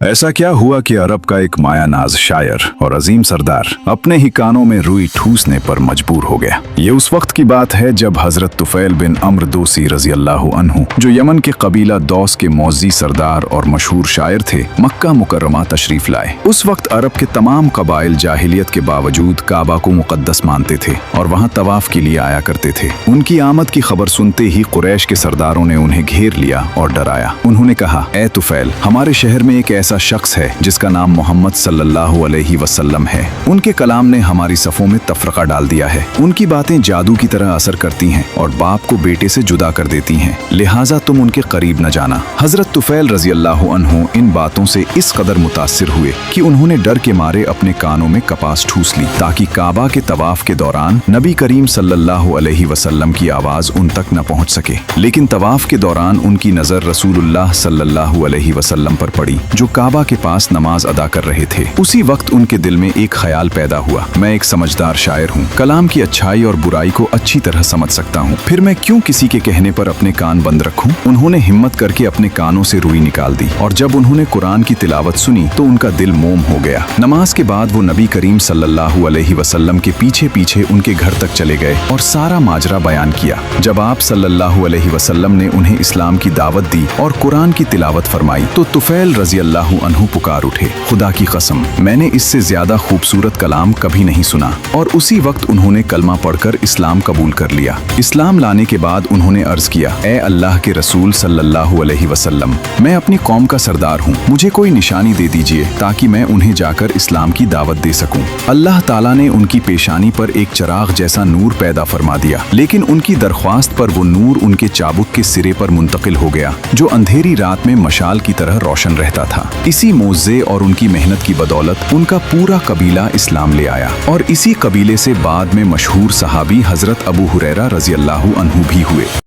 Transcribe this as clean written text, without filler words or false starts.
ऐसा क्या हुआ कि अरब का एक मायानाज शायर और अजीम सरदार अपने ही कानों में रुई ठूसने पर मजबूर हो गया। ये उस वक्त की बात है जब हजरत तुफैल बिन अम्र दोसी रजी अल्लाह अन्हु, जो यमन के कबीला दौस के मौजी सरदार और मशहूर शायर थे, मक्का मुकर्रमा तशरीफ लाए। उस वक्त अरब के तमाम कबाइल जाहिलियत के बावजूद काबा को मुकद्दस मानते थे और वहाँ तवाफ के लिए आया करते थे। उनकी आमद की खबर सुनते ही कुरैश के सरदारों ने उन्हें घेर लिया और डराया। उन्होंने कहा, ए तुफैल, हमारे शहर में एक ऐसा शख्स है जिसका नाम मोहम्मद सल्लल्लाहु अलैहि वसल्लम है। उनके कलाम ने हमारी सफों में तफरका डाल दिया है। उनकी बातें जादू की तरह असर करती हैं और बाप को बेटे से जुदा कर देती हैं, लिहाजा तुम उनके करीब न जाना। हजरत तुफैल रजी अल्लाह अन्हु इन बातों से इस कदर मुतासिर हुए कि उन्होंने डर के मारे अपने कानों में कपास ठूस ली ताकि काबा के तवाफ के दौरान नबी करीम सल्लल्लाहु अलैहि वसल्लम की आवाज उन तक न पहुंच सके। लेकिन तवाफ के दौरान उनकी नजर रसूलुल्लाह सल्लल्लाहु अलैहि वसल्लम पर पड़ी, जो काबा के पास नमाज अदा कर रहे थे। उसी वक्त उनके दिल में एक ख्याल पैदा हुआ, मैं एक समझदार शायर हूँ, कलाम की अच्छाई और बुराई को अच्छी तरह समझ सकता हूँ, फिर मैं क्यों किसी के कहने पर अपने कान बंद रखूं? उन्होंने हिम्मत करके अपने कानों से रुई निकाल दी और जब उन्होंने कुरान की तिलावत सुनी तो उनका दिल मोम हो गया। नमाज के बाद वो नबी करीम सल्लल्लाहु अलैहि वसल्लम के पीछे पीछे उनके घर तक चले गए और सारा माजरा बयान किया। जब आप सल्लल्लाहु अलैहि वसल्लम ने उन्हें इस्लाम की दावत दी और कुरान की तिलावत फरमाई तो तुफैल रजी अल्लाह अन्हु पुकार उठे, खुदा की कसम, मैंने इससे ज्यादा खूबसूरत कलाम कभी नहीं सुना। और उसी वक्त उन्होंने कलमा पढ़कर इस्लाम कबूल कर लिया। इस्लाम लाने के बाद उन्होंने अर्ज किया, ए अल्लाह के रसूल सल्लल्लाहु अलैहि वसल्लम, मैं अपनी कौम का सरदार हूँ, मुझे कोई निशानी दे दीजिए ताकि मैं उन्हें जाकर इस्लाम की दावत दे सकूं। अल्लाह ताला ने उनकी पेशानी पर एक चिराग जैसा नूर पैदा फरमा दिया, लेकिन उनकी दरख्वास्त पर वो नूर उनके चाबुक के सिरे पर मुंतकिल हो गया, जो अंधेरी रात में मशाल की तरह रोशन रहता था। इसी मोज़े और उनकी मेहनत की बदौलत उनका पूरा कबीला इस्लाम ले आया और इसी कबीले से बाद में मशहूर सहाबी हजरत अबू हुरैरा रजी अल्लाहु अन्हु भी हुए।